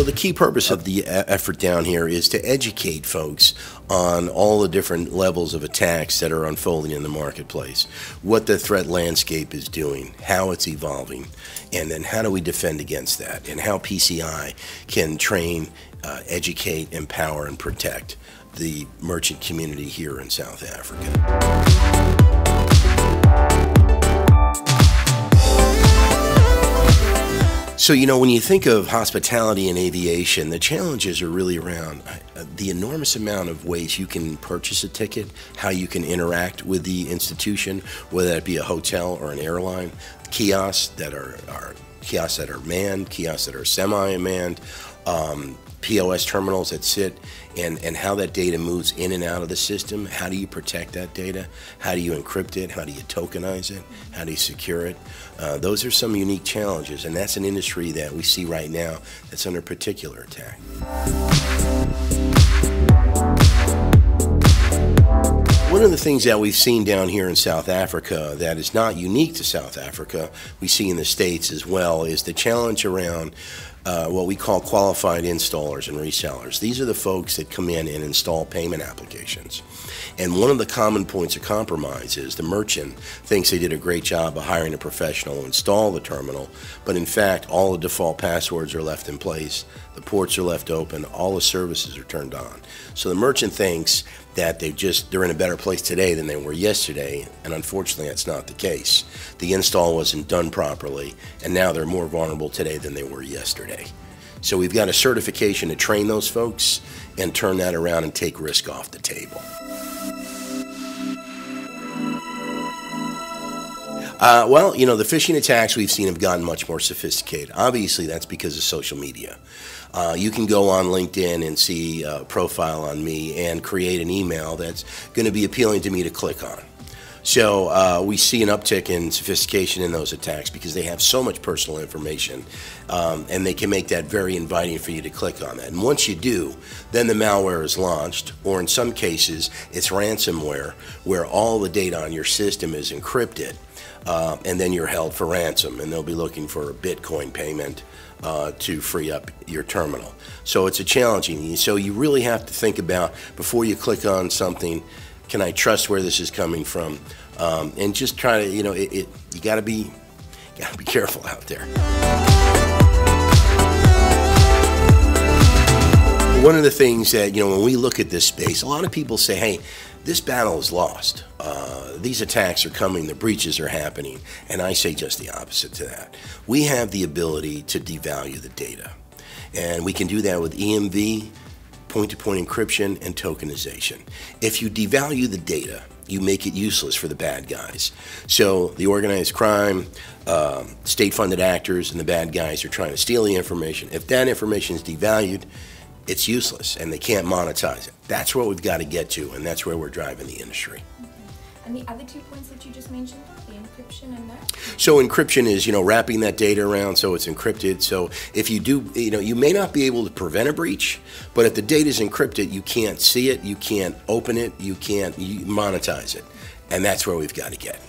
So the key purpose of the effort down here is to educate folks on all the different levels of attacks that are unfolding in the marketplace, what the threat landscape is doing, how it's evolving, and then how do we defend against that, and how PCI can train, educate, empower, and protect the merchant community here in South Africa. So, you know, when you think of hospitality and aviation, the challenges are really around the enormous amount of ways you can purchase a ticket, how you can interact with the institution, whether that be a hotel or an airline, kiosks that are manned, kiosks that are semi-manned, POS terminals that sit, and how that data moves in and out of the system. How do you protect that data? How do you encrypt it? How do you tokenize it? How do you secure it? Those are some unique challenges, and that's an industry that we see right now that's under particular attack. One of the things that we've seen down here in South Africa that is not unique to South Africa, we see in the States as well, is the challenge around what we call qualified installers and resellers. These are the folks that come in and install payment applications. And one of the common points of compromise is the merchant thinks they did a great job of hiring a professional to install the terminal, but in fact all the default passwords are left in place, the ports are left open, all the services are turned on. So the merchant thinks that they're in a better place today than they were yesterday, and unfortunately that's not the case. The install wasn't done properly, and now they're more vulnerable today than they were yesterday. So we've got a certification to train those folks and turn that around and take risk off the table. Well, you know, the phishing attacks we've seen have gotten much more sophisticated. Obviously, that's because of social media. You can go on LinkedIn and see a profile on me and create an email that's going to be appealing to me to click on. So we see an uptick in sophistication in those attacks because they have so much personal information, and they can make that very inviting for you to click on that. And once you do, then the malware is launched, or in some cases, it's ransomware, where all the data on your system is encrypted, and then you're held for ransom, and they'll be looking for a Bitcoin payment to free up your terminal. So it's a challenging. So you really have to think about, before you click on something, can I trust where this is coming from? And just try to, you know, you gotta be careful out there. One of the things that, you know, when we look at this space, a lot of people say, hey, this battle is lost. These attacks are coming, the breaches are happening, and I say just the opposite to that. We have the ability to devalue the data, and we can do that with EMV, point-to-point encryption, and tokenization. If you devalue the data, you make it useless for the bad guys. So the organized crime, state-funded actors, and the bad guys are trying to steal the information. If that information is devalued, it's useless, and they can't monetize it. That's what we've got to get to, and that's where we're driving the industry. Okay. And the other 2 points that you just mentioned, the encryption and that? So encryption is, you know, wrapping that data around so it's encrypted. So if you do, you know, you may not be able to prevent a breach, but if the data is encrypted, you can't see it, you can't open it, you can't monetize it. And that's where we've got to get.